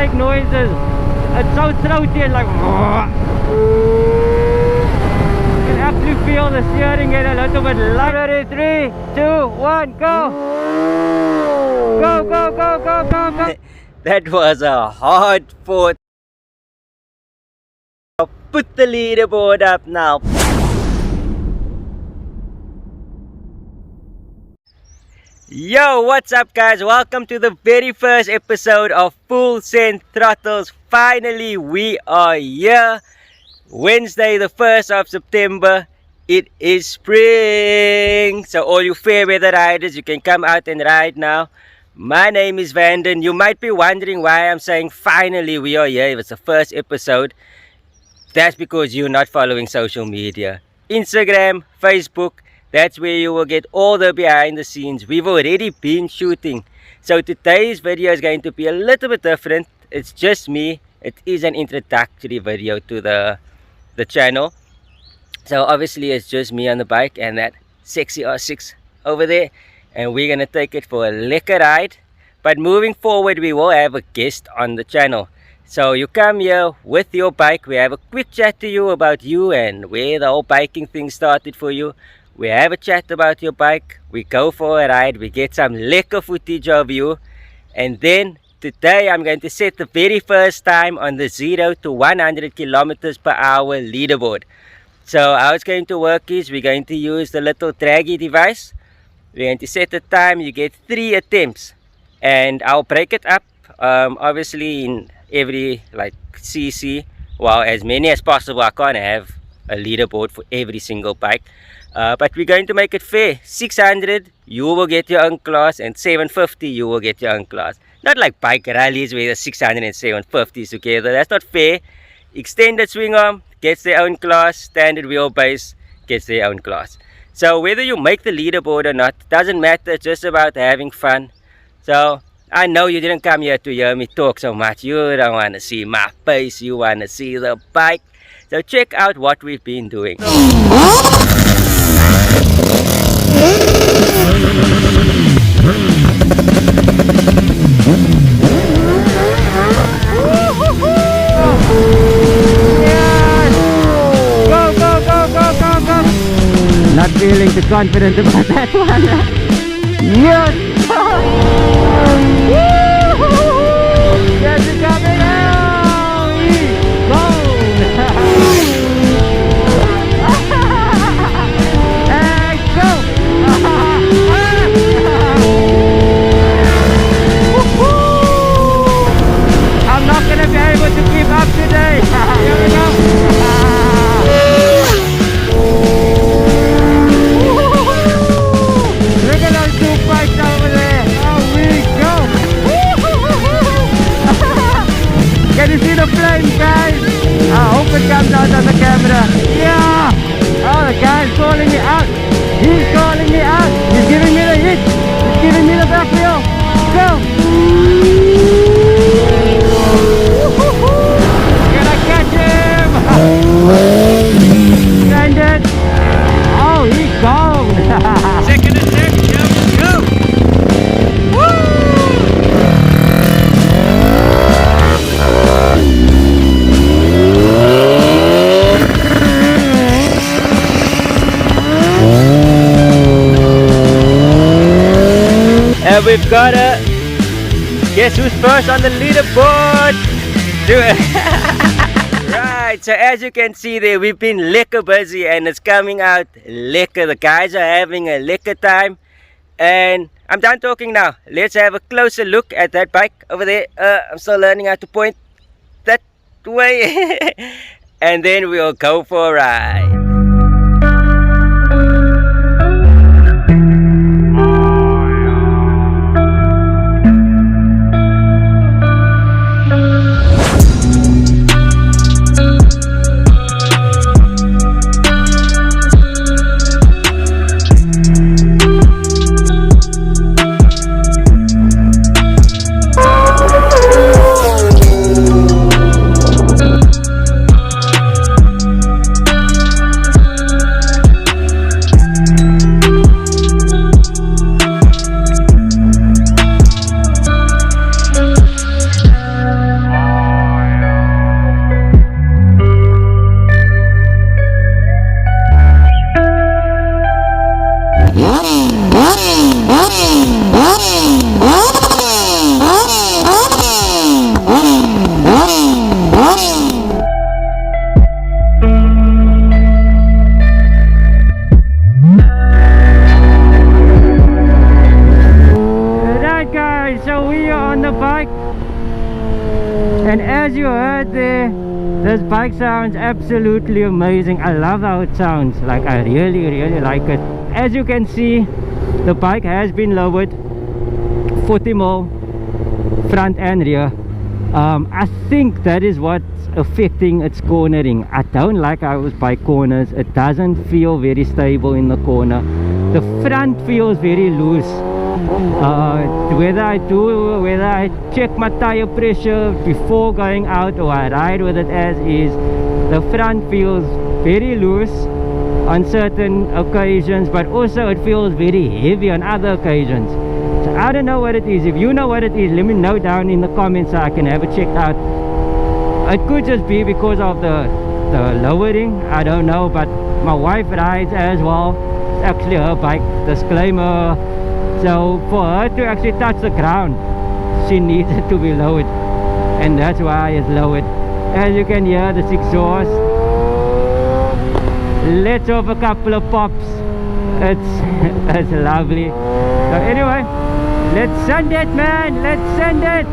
make noises. It's so throaty and like you can actually feel the steering get a little bit lighter. 3, 2, 1, go! Go, go, go, go, go, go! That was a hard fought. I'll put the leaderboard up now. Yo, what's up guys? Welcome to the very first episode of Full Send Throttles. Finally, we are here. Wednesday, the 1st of September. It is spring. So all you fair weather riders, you can come out and ride now. My name is Vanden. You might be wondering why I'm saying finally we are here. It's the first episode. That's because you're not following social media. Instagram, Facebook. That's where you will get all the behind the scenes. We've already been shooting. So today's video is going to be a little bit different. It's just me. It is an introductory video to the channel. So obviously it's just me on the bike and that sexy R6 over there. And we're going to take it for a lekker ride. But moving forward, we will have a guest on the channel. So you come here with your bike. We have a quick chat to you about you and where the whole biking thing started for you. We have a chat about your bike, we go for a ride, we get some lekker footage of you. And then today I'm going to set the very first time on the 0 to 100 kilometers per hour leaderboard. So how it's going to work is we're going to use the little Draggy device. We're going to set the time, you get 3 attempts. And I'll break it up obviously in every like cc. Well, as many as possible. I can't have a leaderboard for every single bike. But we're going to make it fair. 600 you will get your own class and 750 you will get your own class. Not like bike rallies where the 600 and 750 is together. That's not fair. Extended swing arm gets their own class. Standard wheelbase gets their own class. So whether you make the leaderboard or not, doesn't matter. It's just about having fun. So I know you didn't come here to hear me talk so much. You don't want to see my face. You want to see the bike. So check out what we've been doing. Not feeling too confident about that one. Yes! Yes, it's coming out! Go! Hey, go! I'm not gonna be able to keep up today. Here we go. Look at those 2 bikes over there. Oh, we go. Can you see the flames, guys? I hope it comes out on the camera. Yeah. Oh, the guy's calling me out. He's calling me out. He's giving me the hit. He's giving me the back wheel. Go. Can I catch him? Standard. Oh, he's gone. Second attempt, go. Woo! And we've got a guess who's first on the leaderboard. Do it. Right, so as you can see there, we've been lekker busy and it's coming out lekker. The guys are having a lekker time. And I'm done talking now. Let's have a closer look at that bike over there. I'm still learning how to point that way. And then we'll go for a ride. This bike sounds absolutely amazing. I love how it sounds. Like, I really like it. As you can see, the bike has been lowered 40 mil front and rear. I think that is what's affecting its cornering. I don't like how this bike corners. It doesn't feel very stable in the corner. The front feels very loose. Whether I check my tire pressure before going out or I ride with it as is, the front feels very loose on certain occasions, but also it feels very heavy on other occasions. So I don't know what it is. If you know what it is, let me know down in the comments so I can have it checked out. It could just be because of the lowering, I don't know, but my wife rides as well. It's actually her bike, disclaimer. So for her to actually touch the ground, she needs it to be lowered, and that's why it's lowered. As you can hear, this exhaust lets off a couple of pops. It's lovely. So anyway, let's send it, man. Let's send it.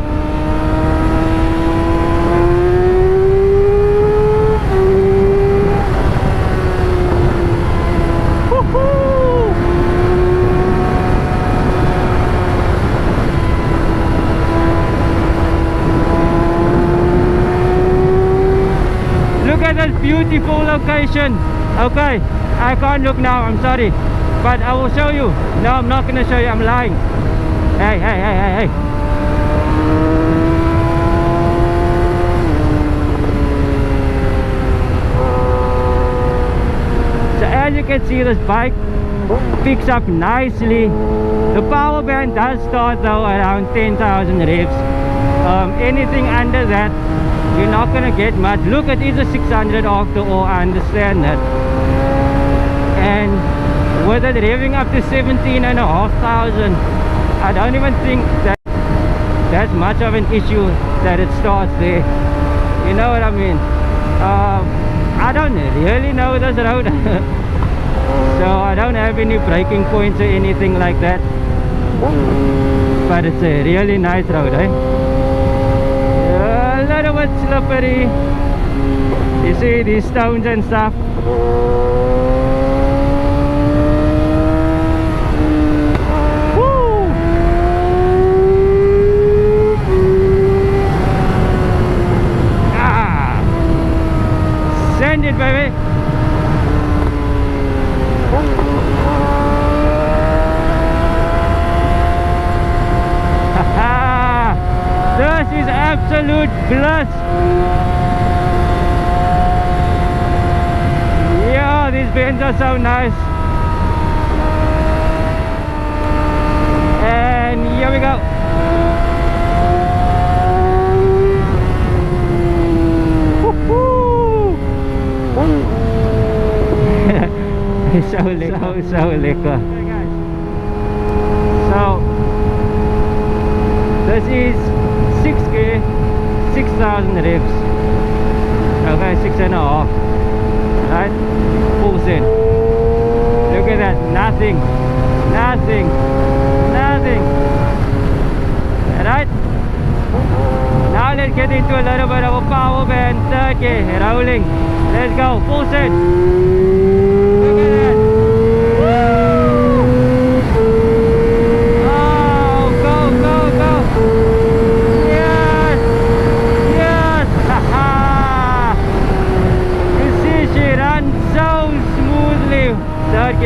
Beautiful location. Okay, I can't look now, I'm sorry, but I will show you. No, I'm not gonna show you, I'm lying. Hey. So as you can see, this bike picks up nicely. The power band does start though around 10,000 revs. Anything under that, you're not gonna get much. Look, it is a 600 after all, I understand that. And with it revving up to 17,500, I don't even think that that's much of an issue that it starts there. You know what I mean? I don't really know this road. So I don't have any braking points or anything like that. But it's a really nice road, eh? A little bit slippery. You see these stones and stuff. Woo! Ah! Send it, baby. This is absolute bliss. Yeah, these bends are so nice. And here we go. so lekker. So this is 6K, 6,000 revs. Okay, 6.5. Right? Full send. Look at that. Nothing. Right? Now let's get into a little bit of a power band. 30K rolling. Let's go. Full send. Look at that. Oh, go. Yes. You see, she runs so smoothly. 30K.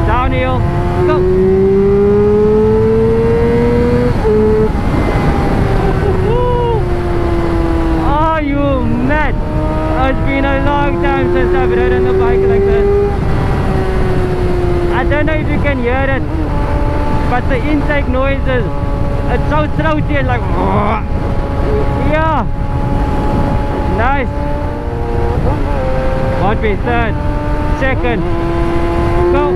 Downhill. Go. It's been a long time since I've ridden a bike like this. I don't know if you can hear it, but the intake noises, it's so throaty and like, yeah, nice. What be third, second, go.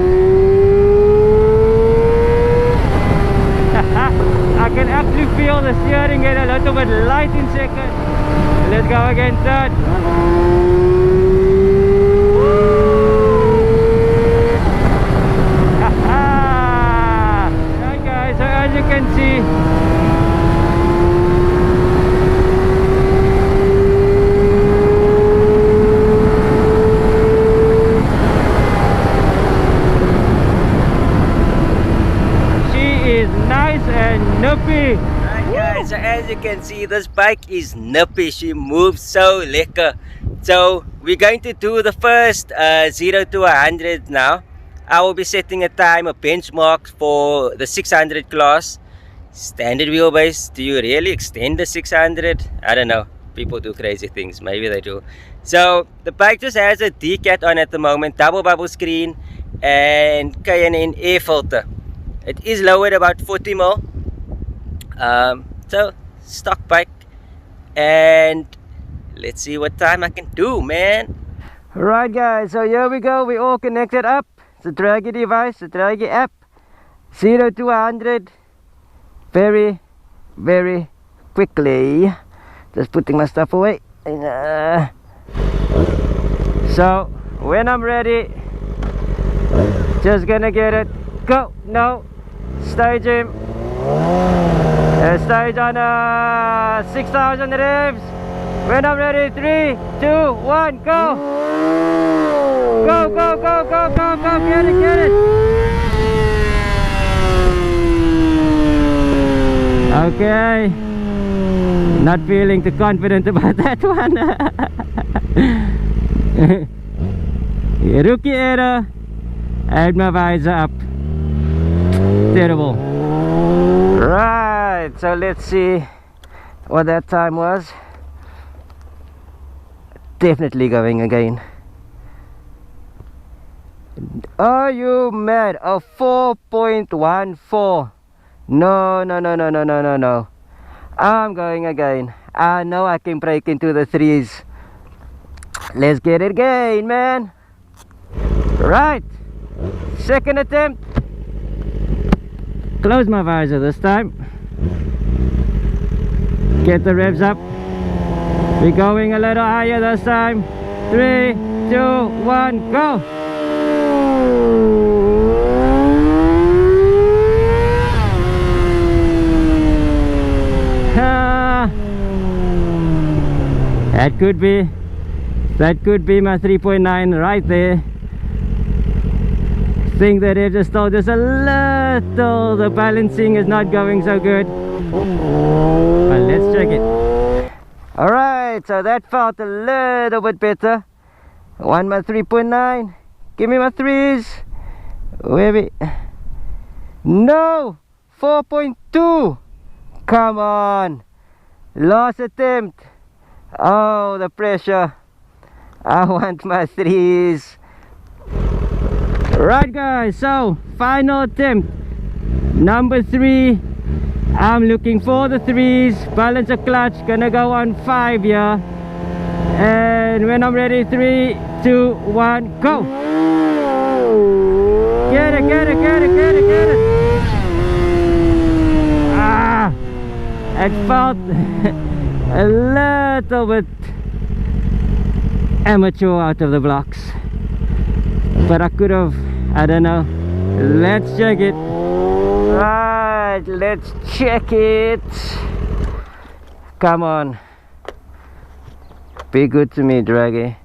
I can actually feel the steering get a little bit light in second. Let's go again, third. Right guys, so as you can see, is nice and nippy. Right guys, so as you can see, this bike is nippy. She moves so lekker. So we're going to do the first 0 to 100 now. I will be setting a time, a benchmark for the 600 class. Standard wheelbase. Do you really extend the 600? I don't know. People do crazy things. Maybe they do. So the bike just has a decat on at the moment, double bubble screen and K&N air filter. It is lowered about 40 mil. So stock bike, and let's see what time I can do, man. Right guys, so here we go. We all connected up. It's a Draggy device, the Draggy app. 0 to 100 very, very quickly. Just putting my stuff away. So when I'm ready, just gonna get it. Go. No, stage him. Stage on 6,000 revs. When I'm ready, 3, 2, 1, go. Go, go, go, go, go, go. Get it, get it. Okay. Not feeling too confident about that one. Rookie error. I had my visor up. Terrible. Right, so let's see what that time was. Definitely going again. Are you mad? A 4.14. No, no, no, no, no, no, no, no. I'm going again. I know I can break into the threes. Let's get it again, man. Right. Second attempt. Close my visor this time. Get the revs up. We're going a little higher this time. 3, 2, 1, go. That could be my 3.9 right there. Think that if just still just a little, the balancing is not going so good, but let's check it. Alright, so that felt a little bit better. Want my 3.9? Give me my threes. Where no, 4.2. Come on, last attempt. Oh, the pressure. I want my threes. Right guys, so final attempt, number 3. I'm looking for the threes. Balance a clutch, gonna go on 5 here. And when I'm ready, 3, 2, 1, go. Get it, get it, get it, get it, get it. Ah, it felt a little bit amateur out of the blocks, but I could have, I don't know. Let's check it. Right, let's check it. Come on, be good to me, Draggy.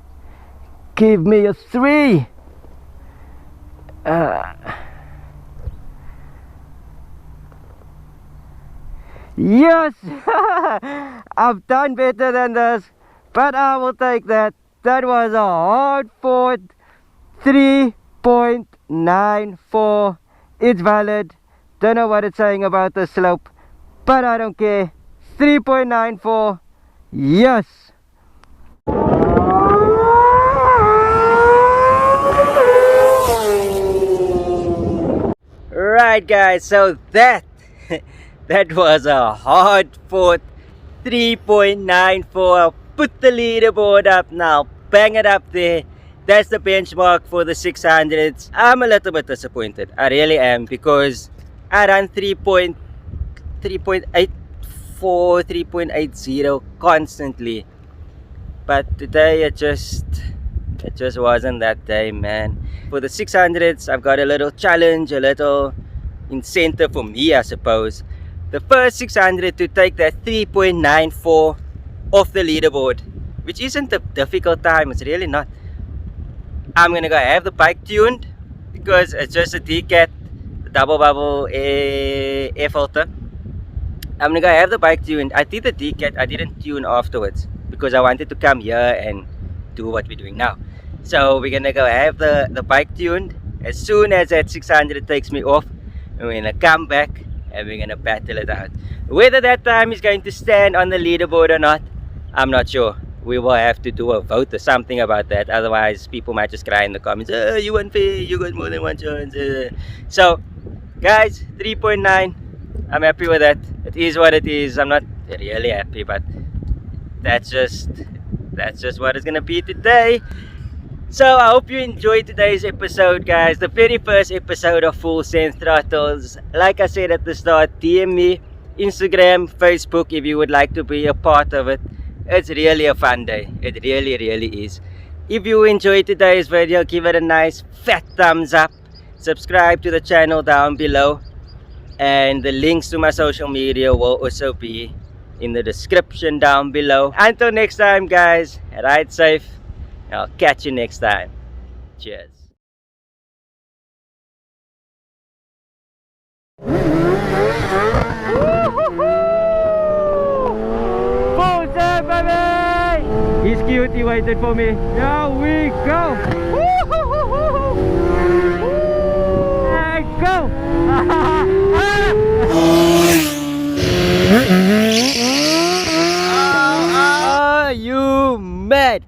Give me a 3. Yes. I've done better than this, but I will take that. That was a hard fought 3.94. It's valid. Don't know what it's saying about the slope, but I don't care. 3.94. Yes. Right guys, so that was a hard fought 3.94. I'll put the leaderboard up now, bang it up there. That's the benchmark for the 600s. I'm a little bit disappointed, I really am, because I ran 3.84, 3.80 constantly, but today it just wasn't that day, man. For the 600s, I've got a little challenge, a little incentive for me, I suppose. The first 600 to take that 3.94 off the leaderboard, which isn't a difficult time, it's really not. I'm gonna go have the bike tuned, because it's just a decat. double bubble air filter. I'm gonna go have the bike tuned. I did the decat, I didn't tune afterwards because I wanted to come here and do what we're doing now. So we're gonna go have the bike tuned. As soon as that 600 takes me off, and we're gonna come back and we're gonna battle it out. Whether that time is going to stand on the leaderboard or not, I'm not sure. We will have to do a vote or something about that. Otherwise, people might just cry in the comments, oh, you unfair, you got more than one chance. So, guys, 3.9. I'm happy with that. It is what it is. I'm not really happy, but that's just what it's gonna be today. So I hope you enjoyed today's episode, guys. The very first episode of Full Send Throttles. Like I said at the start, DM me, Instagram, Facebook, if you would like to be a part of it. It's really a fun day. It really, really is. If you enjoyed today's video, give it a nice fat thumbs up. Subscribe to the channel down below. And the links to my social media will also be in the description down below. Until next time, guys, ride safe. I'll catch you next time. Cheers. Full send, baby! He's cute, he waited for me. Here we go! And go! Are you mad?